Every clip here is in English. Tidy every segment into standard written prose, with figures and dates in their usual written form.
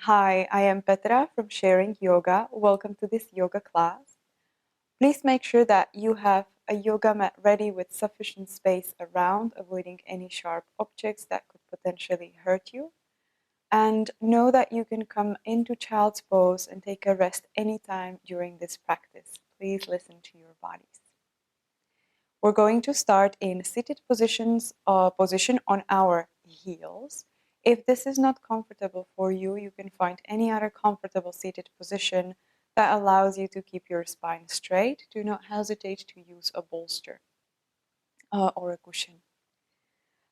Hi, I am Petra from Sharing Yoga. Welcome to this yoga class. Please make sure that you have a yoga mat ready with sufficient space around, avoiding any sharp objects that could potentially hurt you. And know that you can come into child's pose and take a rest anytime during this practice. Please listen to your bodies. We're going to start in seated position on our heels. If this is not comfortable for you, you can find any other comfortable seated position that allows you to keep your spine straight. Do not hesitate to use a bolster or a cushion.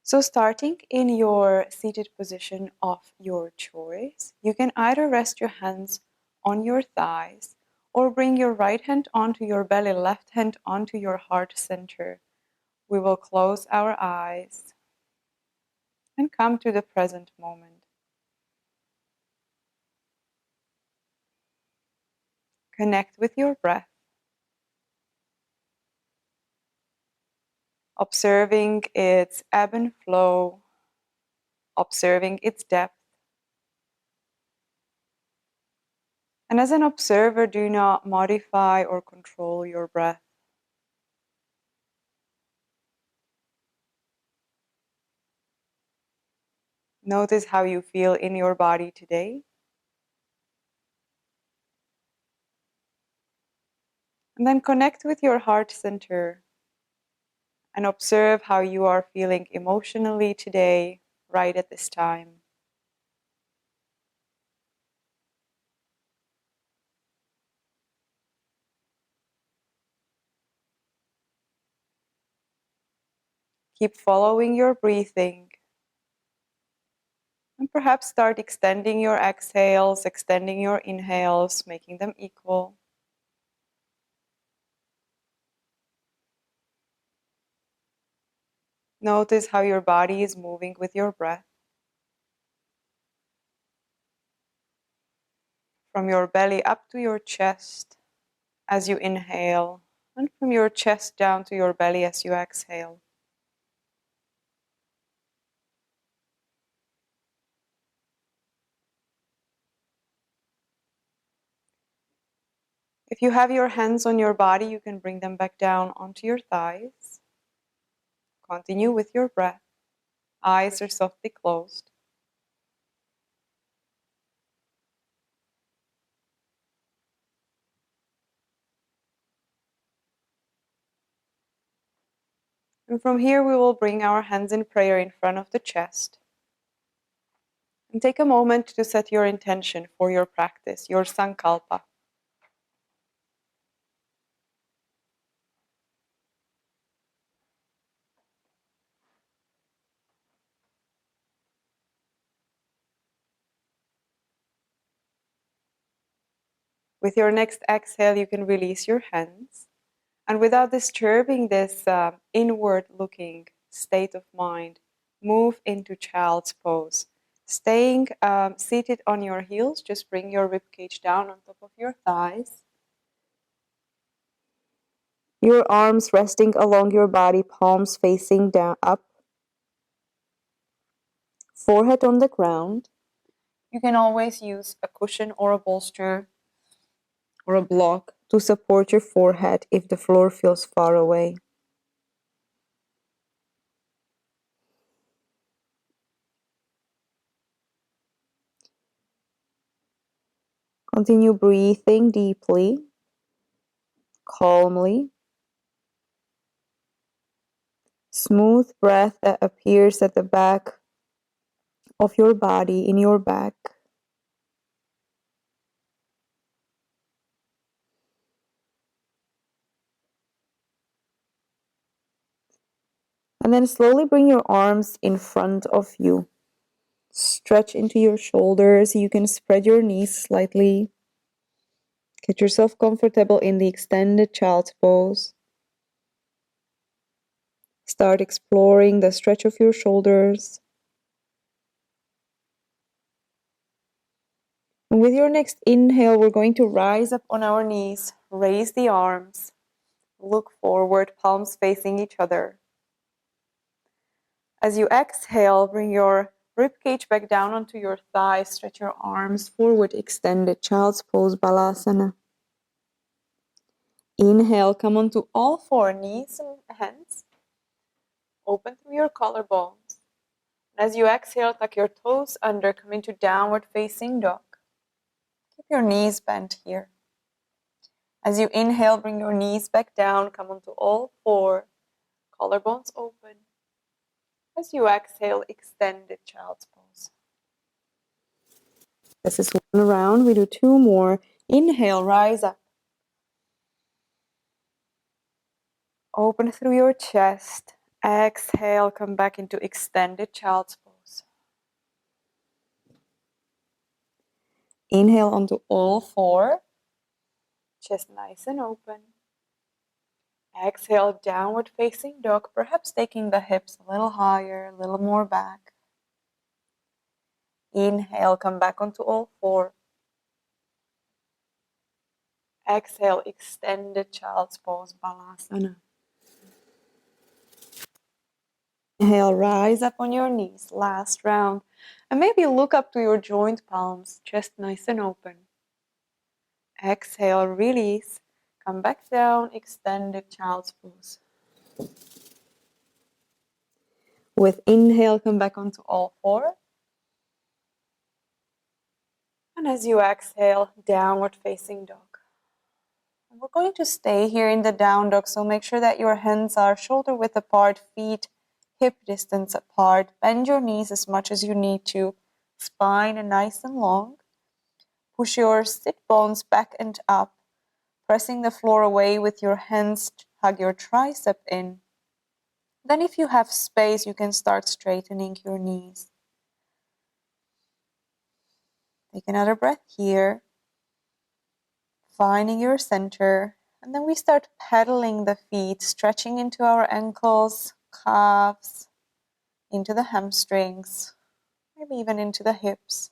So starting in your seated position of your choice, you can either rest your hands on your thighs or bring your right hand onto your belly, left hand onto your heart center. We will close our eyes and come to the present moment. Connect with your breath, observing its ebb and flow, observing its depth. And as an observer, do not modify or control your breath. Notice how you feel in your body today. And then connect with your heart center and observe how you are feeling emotionally today, right at this time. Keep following your breathing. And perhaps start extending your exhales, extending your inhales, making them equal. Notice how your body is moving with your breath. From your belly up to your chest as you inhale, and from your chest down to your belly as you exhale. If you have your hands on your body, you can bring them back down onto your thighs. Continue with your breath. Eyes are softly closed. And from here, we will bring our hands in prayer in front of the chest. And take a moment to set your intention for your practice, your sankalpa. With your next exhale, you can release your hands. And without disturbing this inward-looking state of mind, move into child's pose. Staying seated on your heels, just bring your ribcage down on top of your thighs. Your arms resting along your body, palms facing down up. Forehead on the ground. You can always use a cushion or a bolster or a block to support your forehead if the floor feels far away. Continue breathing deeply, calmly. Smooth breath that appears at the back of your body, in your back. And then slowly bring your arms in front of you. Stretch into your shoulders. You can spread your knees slightly. Get yourself comfortable in the extended child's pose. Start exploring the stretch of your shoulders. And with your next inhale, we're going to rise up on our knees, raise the arms, look forward, palms facing each other. As you exhale, bring your ribcage back down onto your thighs. Stretch your arms forward, extended. Child's pose, Balasana. Inhale, come onto all four, knees and hands. Open through your collarbones. As you exhale, tuck your toes under, come into downward facing dog. Keep your knees bent here. As you inhale, bring your knees back down, come onto all four, collarbones open. As you exhale, extended child's pose. This is one round. We do two more. Inhale, rise up. Open through your chest. Exhale, come back into extended child's pose. Inhale onto all four. Chest nice and open. Exhale, downward facing dog, perhaps taking the hips a little higher, a little more back. Inhale, come back onto all four. Exhale, extended child's pose, Balasana. Inhale, rise up on your knees, last round. And maybe look up to your joint palms, chest nice and open. Exhale, release. Come back down, extended child's pose. With inhale, come back onto all four. And as you exhale, downward facing dog. And we're going to stay here in the down dog, so make sure that your hands are shoulder width apart, feet hip distance apart. Bend your knees as much as you need to. Spine nice and long. Push your sit bones back and up, pressing the floor away with your hands. Hug your tricep in. Then if you have space, you can start straightening your knees. Take another breath here, finding your center. And then we start pedaling the feet, stretching into our ankles, calves, into the hamstrings, maybe even into the hips.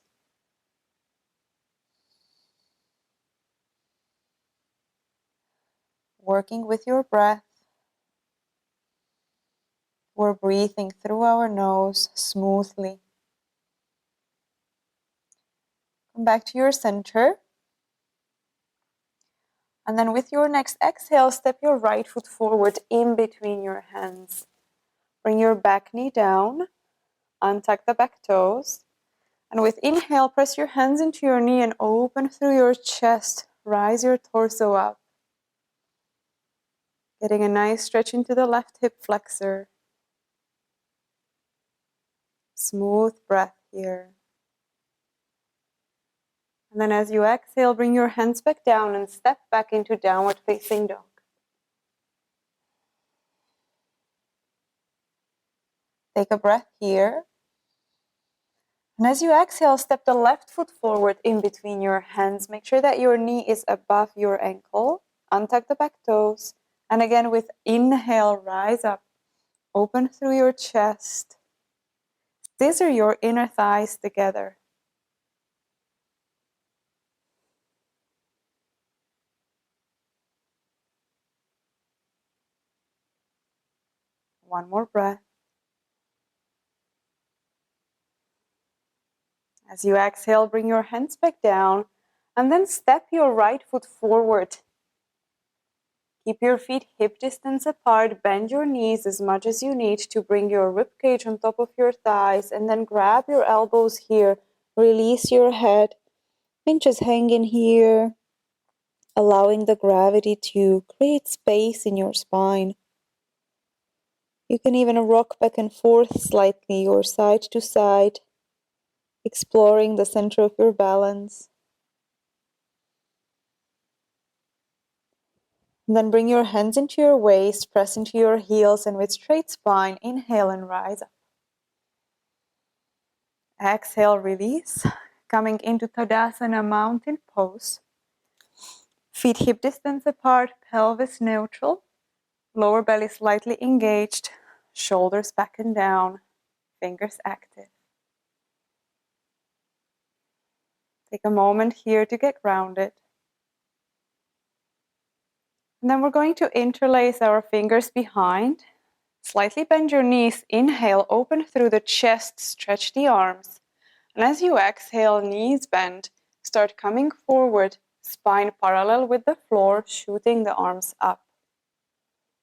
Working with your breath. We're breathing through our nose smoothly. Come back to your center. And then with your next exhale, step your right foot forward in between your hands. Bring your back knee down. Untuck the back toes. And with inhale, press your hands into your knee and open through your chest. Rise your torso up. Getting a nice stretch into the left hip flexor. Smooth breath here. And then as you exhale, bring your hands back down and step back into downward facing dog. Take a breath here. And as you exhale, step the left foot forward in between your hands. Make sure that your knee is above your ankle. Untuck the back toes. And again, with inhale, rise up. Open through your chest. Scissor your inner thighs together. One more breath. As you exhale, bring your hands back down and then step your right foot forward. Keep your feet hip distance apart. Bend your knees as much as you need to bring your ribcage on top of your thighs, and then grab your elbows here. Release your head. Pinches hanging here, allowing the gravity to create space in your spine. You can even rock back and forth slightly or side to side, exploring the center of your balance. And then bring your hands into your waist, press into your heels, and with straight spine, inhale and rise up. Exhale, release. Coming into Tadasana, mountain pose. Feet hip distance apart, pelvis neutral. Lower belly slightly engaged. Shoulders back and down. Fingers active. Take a moment here to get grounded. And then we're going to interlace our fingers behind. Slightly bend your knees. Inhale, open through the chest, stretch the arms. And as you exhale, knees bend, start coming forward, spine parallel with the floor, shooting the arms up.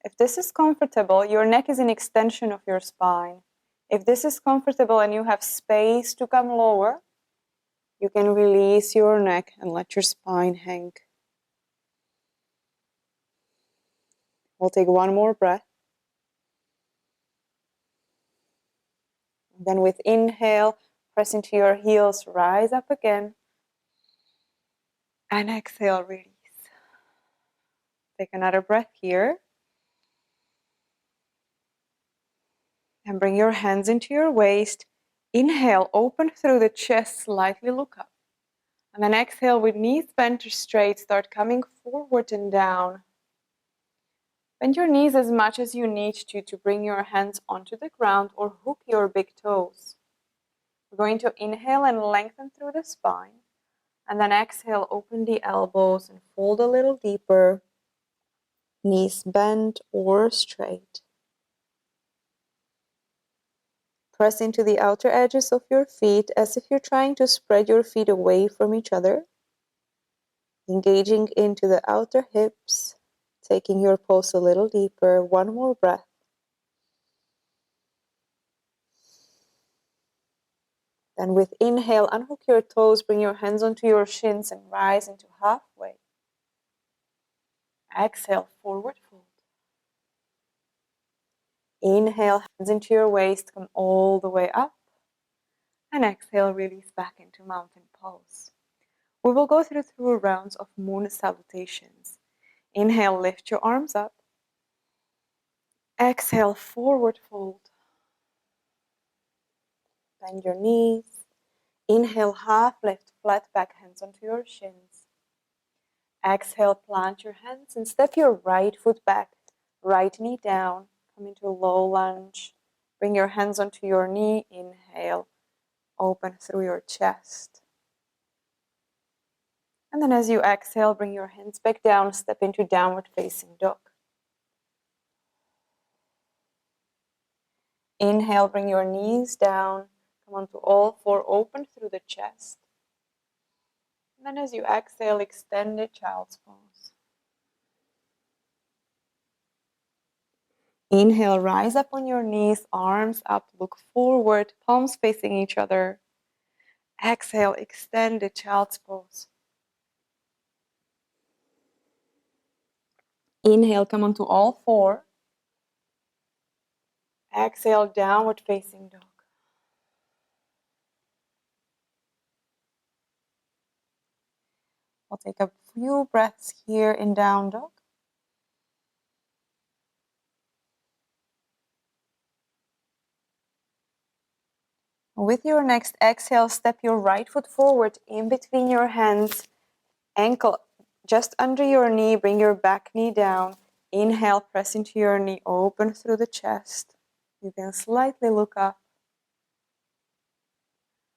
If this is comfortable, your neck is an extension of your spine. If this is comfortable and you have space to come lower, you can release your neck and let your spine hang. We'll take one more breath. Then with inhale, press into your heels, rise up again. And exhale, release. Take another breath here. And bring your hands into your waist. Inhale, open through the chest, slightly look up. And then exhale with knees bent or straight, start coming forward and down. Bend your knees as much as you need to bring your hands onto the ground or hook your big toes. We're going to inhale and lengthen through the spine. And then exhale, open the elbows and fold a little deeper. Knees bent or straight. Press into the outer edges of your feet as if you're trying to spread your feet away from each other. Engaging into the outer hips, taking your pose a little deeper. One more breath. Then with inhale, unhook your toes, bring your hands onto your shins and rise into halfway. Exhale, forward fold. Inhale, hands into your waist, come all the way up. And exhale, release back into mountain pose. We will go through 2 rounds of moon salutations. Inhale, lift your arms up. Exhale, forward fold. Bend your knees. Inhale, half lift, flat back, hands onto your shins. Exhale, plant your hands and step your right foot back, right knee down. Come into low lunge. Bring your hands onto your knee. Inhale, open through your chest. And then as you exhale, bring your hands back down, step into downward facing dog. Inhale, bring your knees down, come onto all 4, open through the chest. And then as you exhale, extend the child's pose. Inhale, rise up on your knees, arms up, look forward, palms facing each other. Exhale, extend the child's pose. Inhale, come onto all 4. Exhale, downward facing dog. I'll take a few breaths here in down dog. With your next exhale, step your right foot forward in between your hands, ankle just under your knee, bring your back knee down. Inhale, press into your knee, open through the chest. You can slightly look up.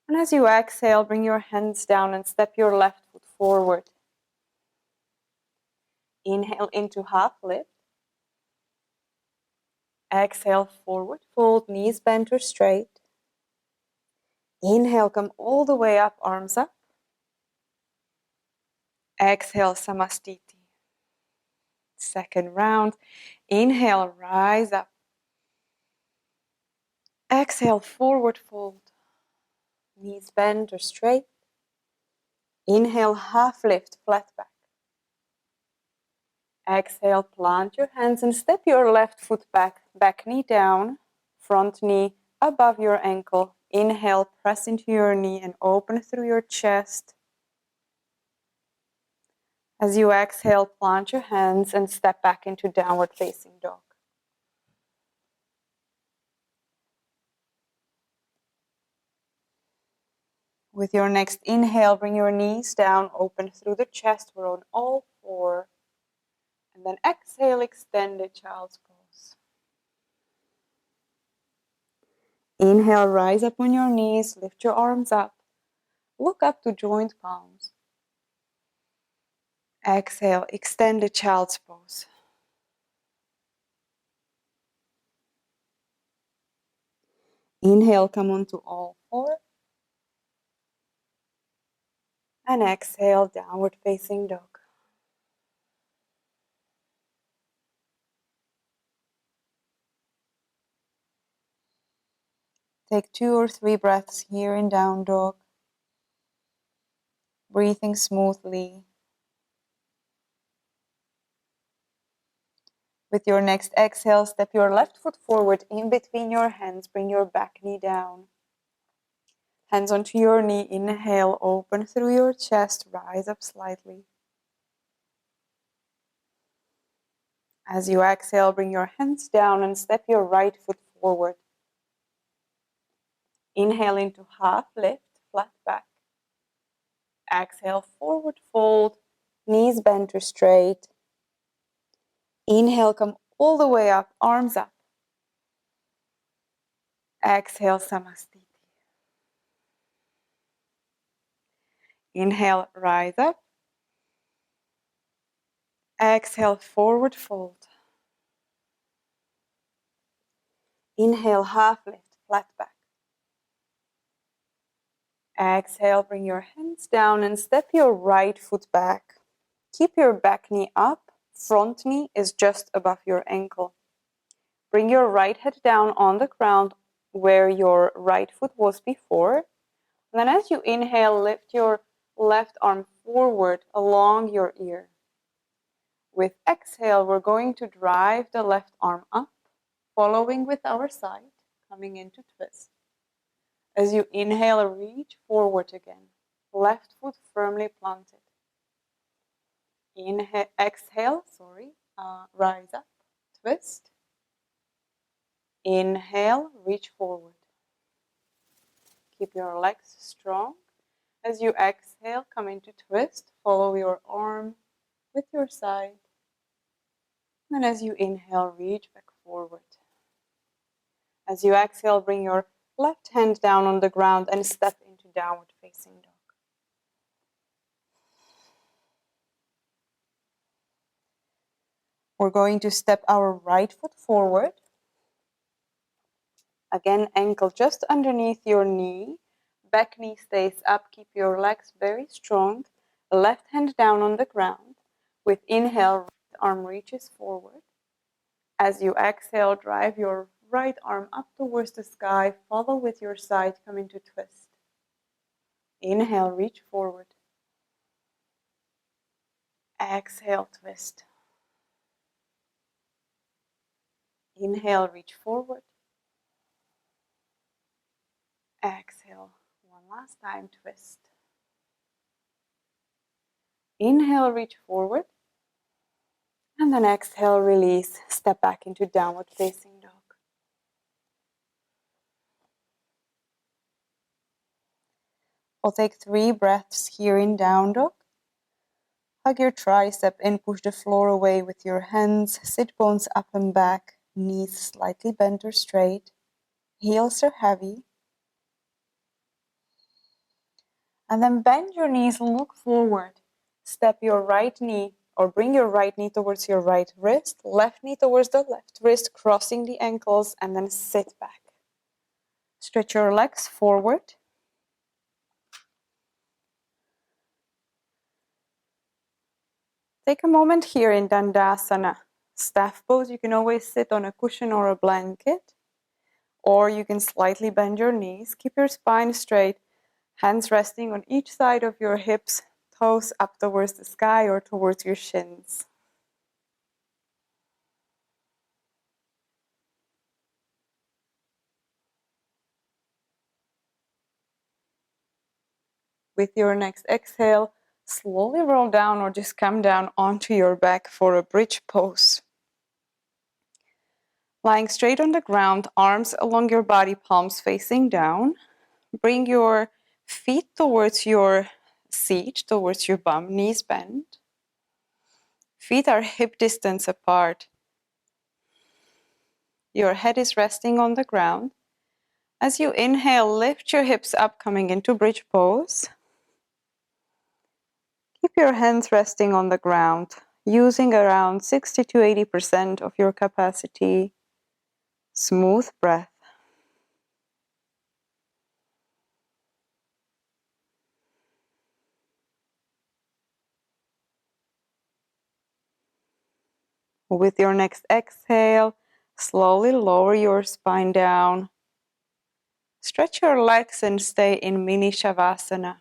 And as you exhale, bring your hands down and step your left foot forward. Inhale into half lift. Exhale, forward fold, knees bent or straight. Inhale, come all the way up, arms up. Exhale, Samastiti. Second round. Inhale, rise up. Exhale, forward fold. Knees bent or straight. Inhale, half lift, flat back. Exhale, plant your hands and step your left foot back, back knee down, front knee above your ankle. Inhale, press into your knee and open through your chest. As you exhale, plant your hands and step back into downward facing dog. With your next inhale, bring your knees down, open through the chest. We're on all 4. And then exhale, extend the child's pose. Inhale, rise up on your knees, lift your arms up. Look up to joint palms. Exhale, extend the child's pose. Inhale, come onto all four. And exhale, downward facing dog. Take 2 or 3 breaths here in down dog. Breathing smoothly. With your next exhale, step your left foot forward in between your hands. Bring your back knee down. Hands onto your knee. Inhale, open through your chest. Rise up slightly. As you exhale, bring your hands down and step your right foot forward. Inhale into half lift, flat back. Exhale, forward fold. Knees bent or straight. Inhale, come all the way up, arms up. Exhale, Samastiti. Inhale, rise up. Exhale, forward fold. Inhale, half lift, flat back. Exhale, bring your hands down and step your right foot back. Keep your back knee up. Front knee is just above your ankle. Bring your right head down on the ground where your right foot was before. And then as you inhale, lift your left arm forward along your ear. With exhale, we're going to drive the left arm up, following with our side, coming into twist. As you inhale, reach forward again. Left foot firmly planted. Inhale, exhale, rise up, twist. Inhale, reach forward. Keep your legs strong. As you exhale, come into twist. Follow your arm with your side. And as you inhale, reach back forward. As you exhale, bring your left hand down on the ground and step into downward facing dog. We're going to step our right foot forward. Again, ankle just underneath your knee. Back knee stays up. Keep your legs very strong. Left hand down on the ground. With inhale, right arm reaches forward. As you exhale, drive your right arm up towards the sky. Follow with your side. Come into twist. Inhale, reach forward. Exhale, twist. Inhale, reach forward. Exhale, one last time, twist. Inhale, reach forward. And then exhale, release. Step back into downward facing dog. We'll take 3 breaths here in down dog. Hug your tricep in, push the floor away with your hands. Sit bones up and back, knees slightly bent or straight. Heels are heavy. And then bend your knees, look forward. Step your right knee or bring your right knee towards your right wrist, left knee towards the left wrist, crossing the ankles, and then sit back. Stretch your legs forward. Take a moment here in Dandasana. Staff pose, you can always sit on a cushion or a blanket, or you can slightly bend your knees. Keep your spine straight, hands resting on each side of your hips, toes up towards the sky or towards your shins. With your next exhale, slowly roll down or just come down onto your back for a bridge pose. Lying straight on the ground, arms along your body, palms facing down. Bring your feet towards your seat, towards your bum, knees bent. Feet are hip distance apart. Your head is resting on the ground. As you inhale, lift your hips up, coming into bridge pose. Keep your hands resting on the ground, using around 60 to 80% of your capacity. Smooth breath. With your next exhale, slowly lower your spine down. Stretch your legs and stay in mini Shavasana.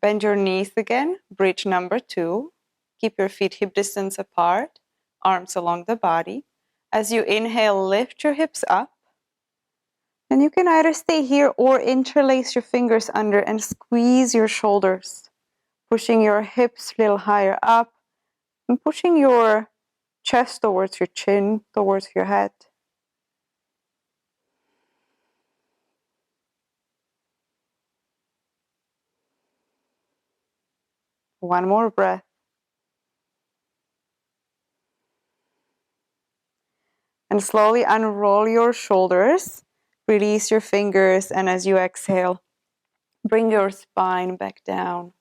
Bend your knees again, bridge number 2. Keep your feet hip distance apart, arms along the body. As you inhale, lift your hips up. And you can either stay here or interlace your fingers under and squeeze your shoulders, pushing your hips a little higher up and pushing your chest towards your chin, towards your head. One more breath. And slowly unroll your shoulders, release your fingers, and as you exhale, bring your spine back down.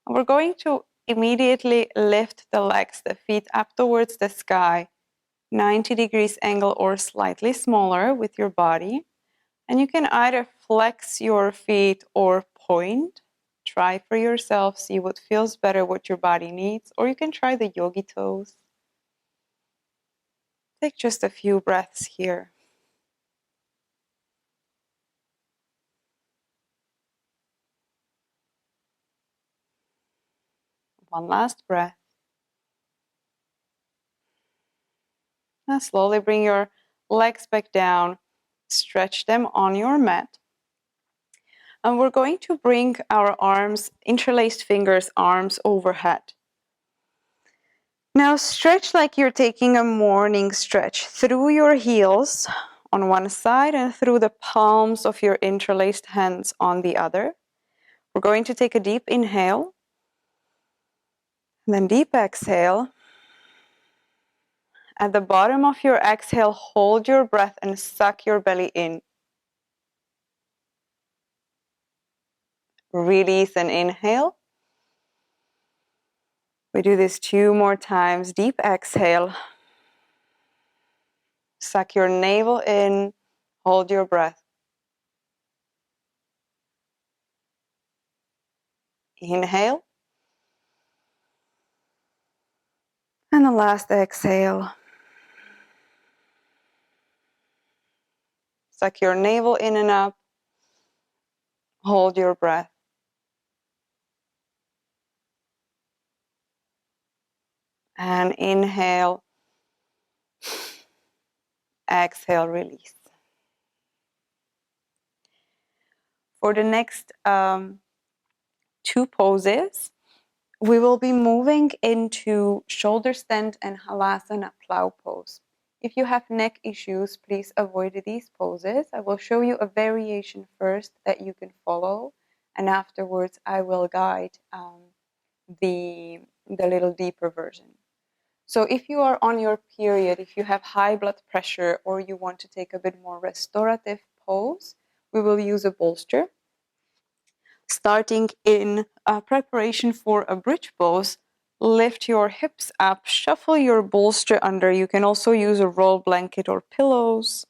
And we're going to immediately lift the legs, the feet up towards the sky, 90 degrees angle or slightly smaller with your body. And you can either flex your feet or point. Try for yourself, see what feels better, what your body needs, or you can try the yogi toes. Take just a few breaths here. One last breath. Now slowly bring your legs back down, stretch them on your mat. And we're going to bring our arms, interlaced fingers, arms overhead. Now stretch like you're taking a morning stretch through your heels on one side and through the palms of your interlaced hands on the other. We're going to take a deep inhale, and then deep exhale. At the bottom of your exhale, hold your breath and suck your belly in. Release and inhale. We do this 2 more times. Deep exhale. Suck your navel in. Hold your breath. Inhale. And the last exhale. Suck your navel in and up. Hold your breath. And inhale. Exhale, release. For the next 2 poses, we will be moving into shoulder stand and Halasana Plow pose. If you have neck issues, please avoid these poses. I will show you a variation first that you can follow, and afterwards I will guide the little deeper version. So if you are on your period, if you have high blood pressure, or you want to take a bit more restorative pose, we will use a bolster. Starting in preparation for a bridge pose, lift your hips up, shuffle your bolster under. You can also use a roll blanket or pillows.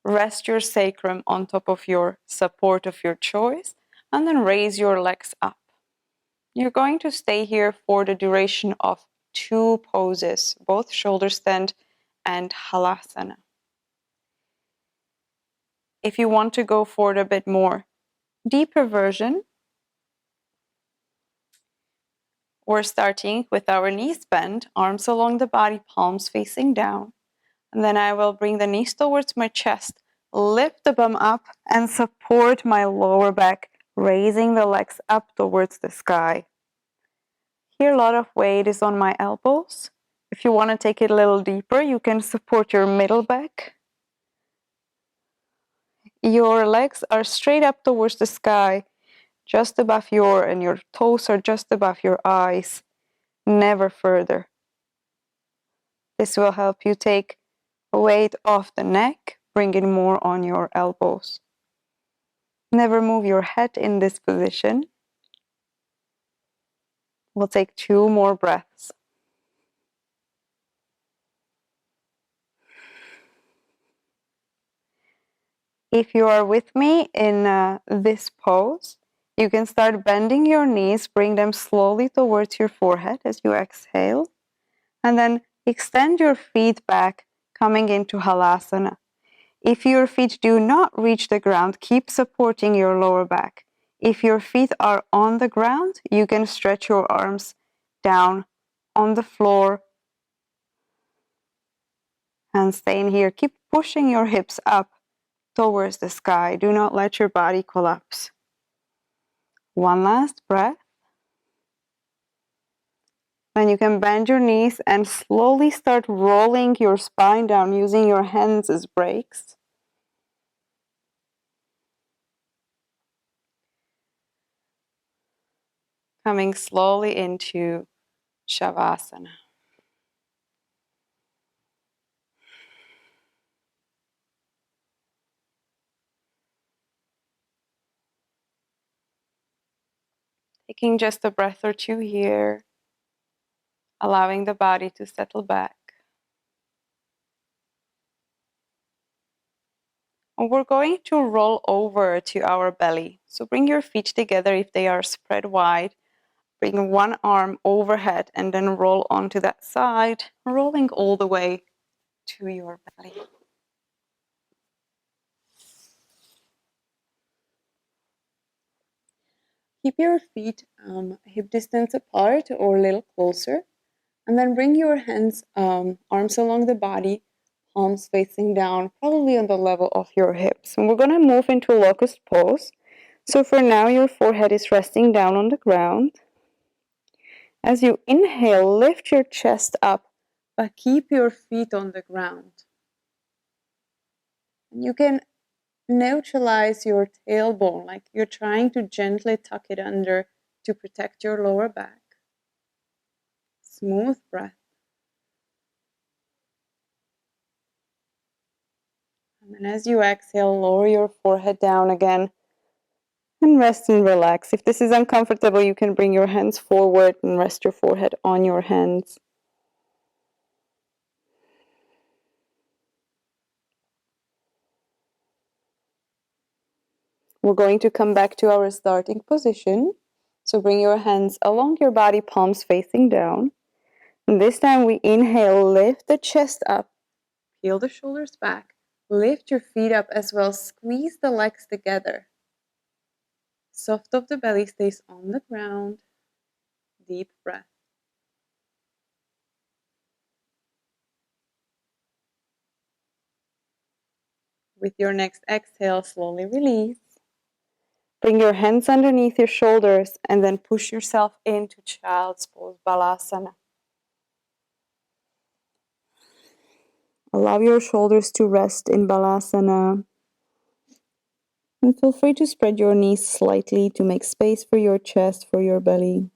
Rest your sacrum on top of your support of your choice, and then raise your legs up. You're going to stay here for the duration of 2 poses, both shoulder stand and Halasana. If you want to go for a bit more deeper version, we're starting with our knees bent, arms along the body, palms facing down. And then I will bring the knees towards my chest, lift the bum up, and support my lower back, raising the legs up towards the sky. Here, a lot of weight is on my elbows. If you want to take it a little deeper, you can support your middle back. Your legs are straight up towards the sky, just above and your toes are just above your eyes, never further. This will help you take weight off the neck, bring it more on your elbows. Never move your head in this position. We'll take 2 more breaths. If you are with me in this pose, you can start bending your knees, bring them slowly towards your forehead as you exhale, and then extend your feet back, coming into Halasana. If your feet do not reach the ground, keep supporting your lower back. If your feet are on the ground, you can stretch your arms down on the floor and stay in here. Keep pushing your hips up towards the sky. Do not let your body collapse. One last breath. Then you can bend your knees and slowly start rolling your spine down using your hands as brakes. Coming slowly into Shavasana. Taking just a breath or two here, allowing the body to settle back. And we're going to roll over to our belly. So bring your feet together if they are spread wide. Bring one arm overhead and then roll onto that side, rolling all the way to your belly. Keep your feet hip distance apart or a little closer. And then bring your hands, arms along the body, palms facing down, probably on the level of your hips. And we're going to move into Locust Pose. So for now, your forehead is resting down on the ground. As you inhale, lift your chest up, but keep your feet on the ground. And you can neutralize your tailbone, like you're trying to gently tuck it under to protect your lower back. Smooth breath. And then as you exhale, lower your forehead down again and rest and relax. If this is uncomfortable, you can bring your hands forward and rest your forehead on your hands. We're going to come back to our starting position. So bring your hands along your body, palms facing down. And this time we inhale, lift the chest up, peel the shoulders back, lift your feet up as well, squeeze the legs together. Soft of the belly stays on the ground. Deep breath. With your next exhale, slowly release. Bring your hands underneath your shoulders and then push yourself into Child's Pose, Balasana. Allow your shoulders to rest in Balasana. And feel free to spread your knees slightly to make space for your chest, for your belly.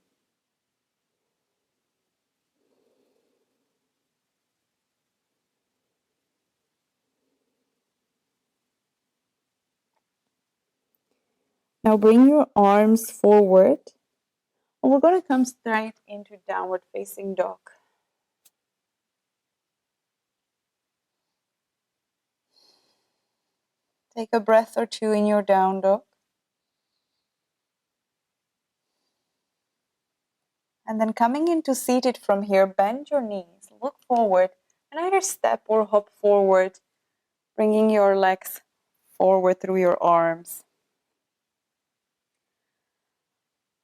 Now bring your arms forward. And we're going to come straight into downward facing dog. Take a breath or two in your down dog. And then coming into seated from here, bend your knees, look forward, and either step or hop forward, bringing your legs forward through your arms.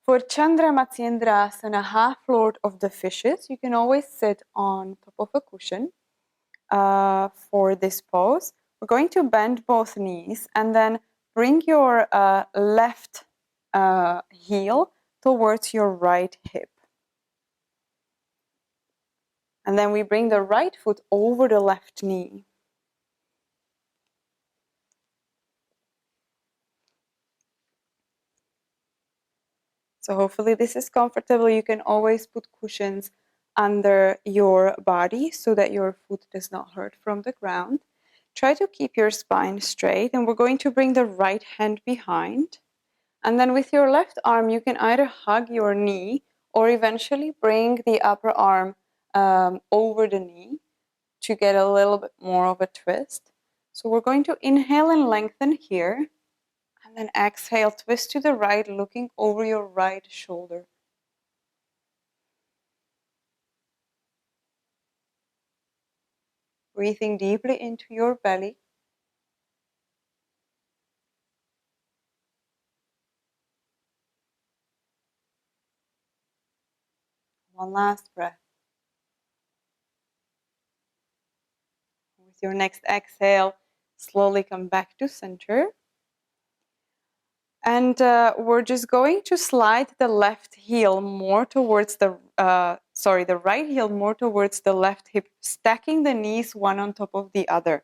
For Chandra Matsyendrasana, half lord of the fishes, you can always sit on top of a cushion for this pose. We're going to bend both knees and then bring your left heel towards your right hip. And then we bring the right foot over the left knee. So hopefully this is comfortable. You can always put cushions under your body so that your foot does not hurt from the ground. Try to keep your spine straight, and we're going to bring the right hand behind. And then with your left arm, you can either hug your knee or eventually bring the upper arm over the knee to get a little bit more of a twist. So we're going to inhale and lengthen here. And then exhale, twist to the right, looking over your right shoulder. Breathing deeply into your belly. One last breath. With your next exhale, slowly come back to center. And we're just going to slide the left heel more towards the right heel more towards the left hip, stacking the knees one on top of the other.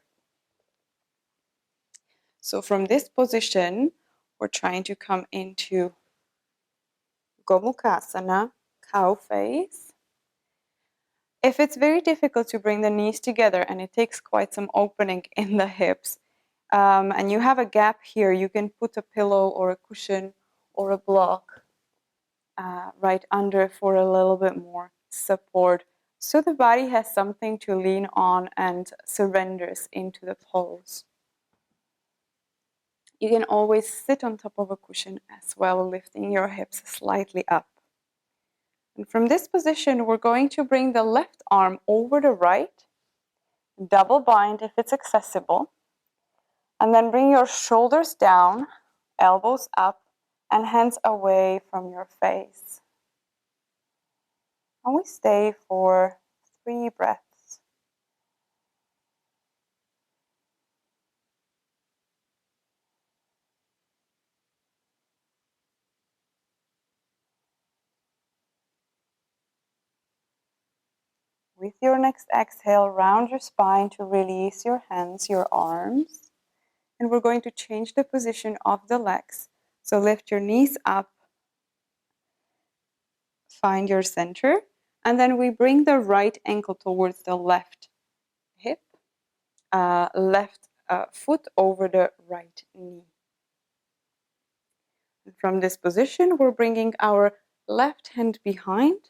So from this position, we're trying to come into Gomukasana Cow Face. If it's very difficult to bring the knees together and it takes quite some opening in the hips, and you have a gap here, you can put a pillow or a cushion or a block right under for a little bit more support, so the body has something to lean on and surrenders into the pose. You can always sit on top of a cushion as well, lifting your hips slightly up. And from this position, we're going to bring the left arm over the right, double bind if it's accessible, and then bring your shoulders down, elbows up, and hands away from your face. And we stay for 3 breaths. With your next exhale, round your spine to release your hands, your arms. And we're going to change the position of the legs. So lift your knees up, find your center, and then we bring the right ankle towards the left hip, left foot over the right knee. And from this position, we're bringing our left hand behind.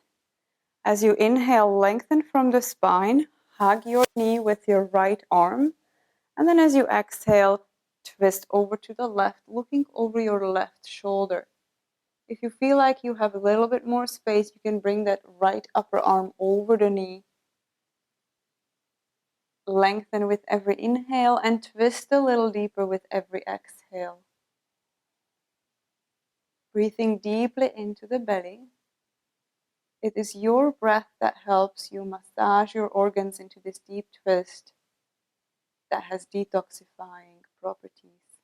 As you inhale, lengthen from the spine, hug your knee with your right arm, and then as you exhale, twist over to the left, looking over your left shoulder. If you feel like you have a little bit more space, you can bring that right upper arm over the knee. Lengthen with every inhale and twist a little deeper with every exhale. Breathing deeply into the belly. It is your breath that helps you massage your organs into this deep twist that has detoxifying properties.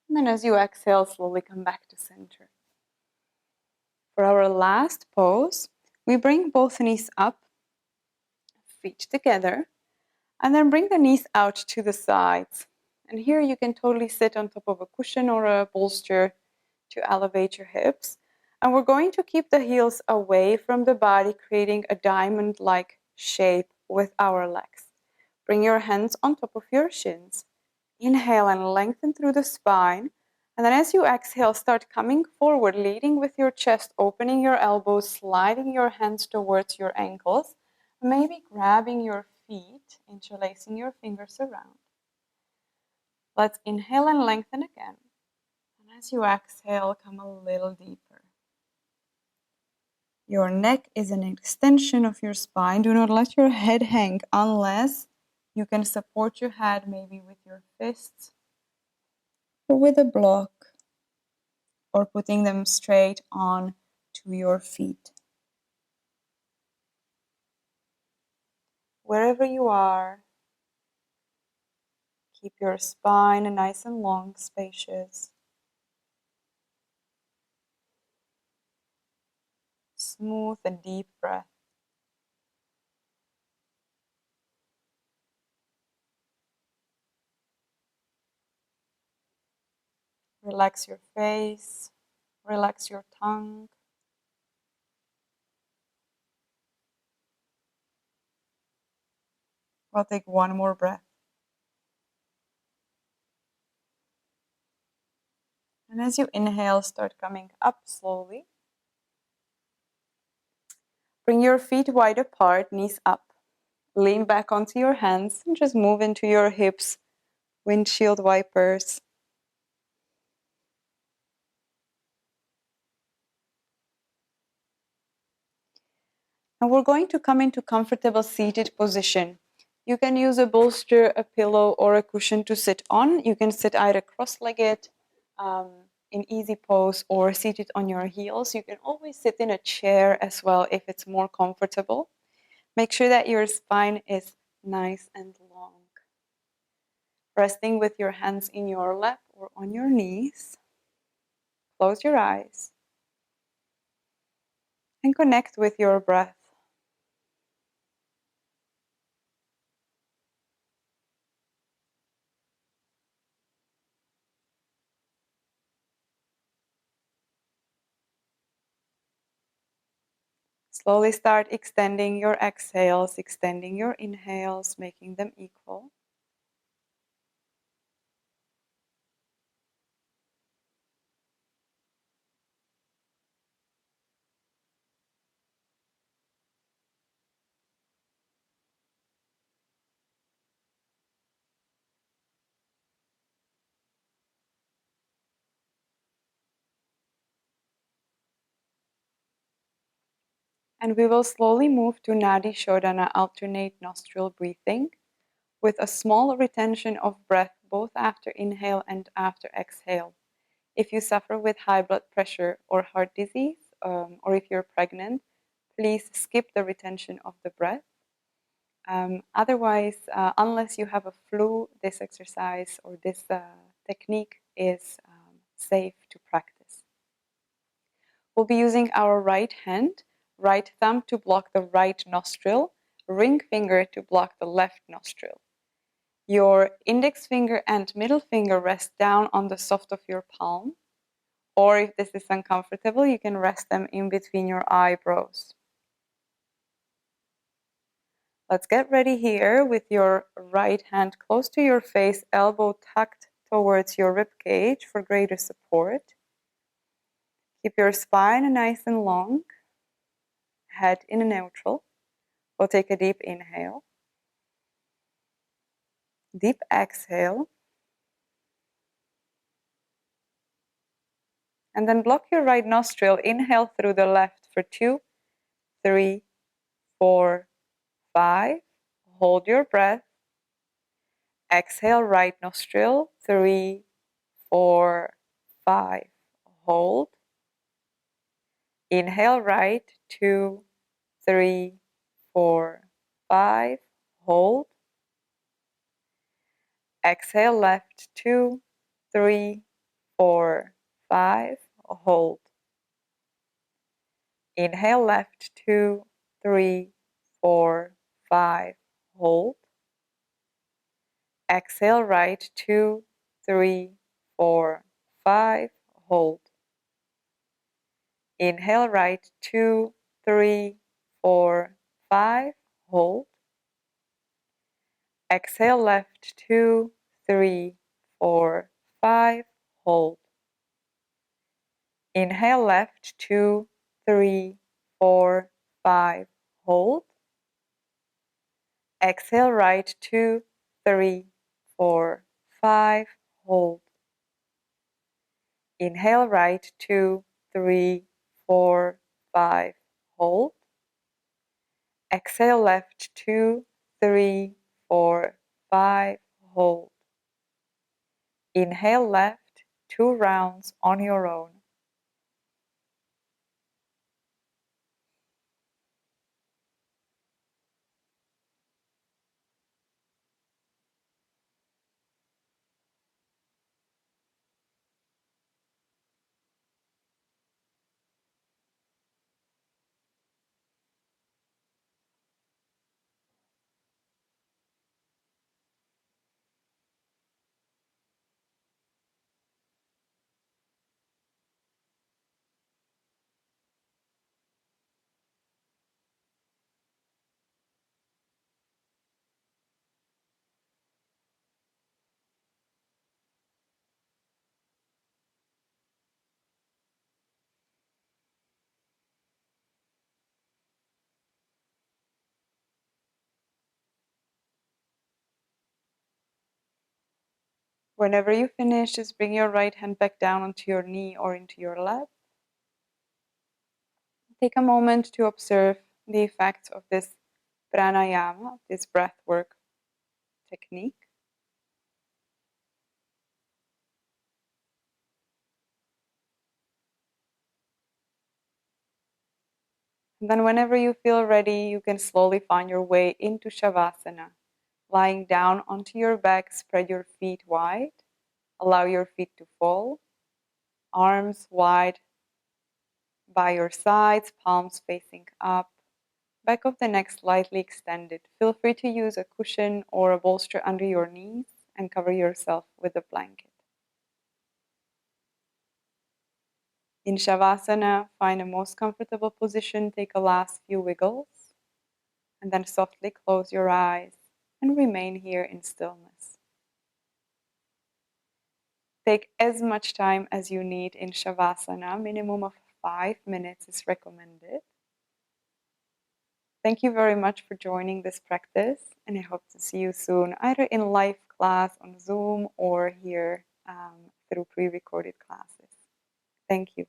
And then as you exhale, slowly come back to center. For our last pose, we bring both knees up, feet together, and then bring the knees out to the sides. And here you can totally sit on top of a cushion or a bolster to elevate your hips. And we're going to keep the heels away from the body, creating a diamond-like shape with our legs. Bring your hands on top of your shins. Inhale and lengthen through the spine. And then as you exhale, start coming forward, leading with your chest, opening your elbows, sliding your hands towards your ankles, maybe grabbing your feet, interlacing your fingers around. Let's inhale and lengthen again. And as you exhale, come a little deeper. Your neck is an extension of your spine. Do not let your head hang unless you can support your head maybe with your fists or with a block, or putting them straight on to your feet. Wherever you are, keep your spine nice and long, spacious. Smooth and deep breath. Relax your face, relax your tongue. We'll take one more breath. And as you inhale, start coming up slowly. Bring your feet wide apart, knees up. Lean back onto your hands and just move into your hips, windshield wipers. And we're going to come into comfortable seated position. You can use a bolster, a pillow, or a cushion to sit on. You can sit either cross-legged in easy pose or seated on your heels. You can always sit in a chair as well if it's more comfortable. Make sure that your spine is nice and long. Resting with your hands in your lap or on your knees. Close your eyes and connect with your breath. Slowly start extending your exhales, extending your inhales, making them equal. And we will slowly move to Nadi Shodhana, alternate nostril breathing, with a small retention of breath both after inhale and after exhale. If you suffer with high blood pressure or heart disease, or if you're pregnant, please skip the retention of the breath. Otherwise, unless you have a flu, this exercise or this technique is safe to practice. We'll be using our right hand, right thumb to block the right nostril, ring finger to block the left nostril. Your index finger and middle finger rest down on the soft of your palm, or if this is uncomfortable, you can rest them in between your eyebrows. Let's get ready here with your right hand close to your face, elbow tucked towards your rib cage for greater support. Keep your spine nice and long, head in a neutral. We'll take a deep inhale, deep exhale, and then block your right nostril. Inhale through the left for 2, 3, 4, 5. Hold your breath. Exhale, right nostril, 3, 4, 5. Hold. Inhale, right, 2, 3, 4, 5. Hold. Exhale, left, 2, 3, 4, 5. Hold. Inhale, left, 2, 3, 4, 5. Hold. Exhale, right, 2, 3, 4, 5. Hold. Inhale, right, 2, 3, 4, 5. Hold. Exhale, left, 2, 3, 4, 5. Hold. Inhale, left, 2, 3, 4, 5. Hold. Exhale, right, 2, 3, 4, 5. Hold. Inhale, right, 2, 3, 4, 5. Hold. Exhale, left, 2, 3, 4, 5. Hold. Inhale, left, 2 rounds on your own. Whenever you finish, just bring your right hand back down onto your knee or into your lap. Take a moment to observe the effects of this pranayama, this breath work technique. And then whenever you feel ready, you can slowly find your way into Shavasana. Lying down onto your back, spread your feet wide. Allow your feet to fall. Arms wide by your sides, palms facing up. Back of the neck slightly extended. Feel free to use a cushion or a bolster under your knees and cover yourself with a blanket. In Shavasana, find a most comfortable position, take a last few wiggles, and then softly close your eyes and remain here in stillness. Take as much time as you need in Shavasana, minimum of 5 minutes is recommended. Thank you very much for joining this practice, and I hope to see you soon, either in live class on Zoom or here through pre-recorded classes. Thank you.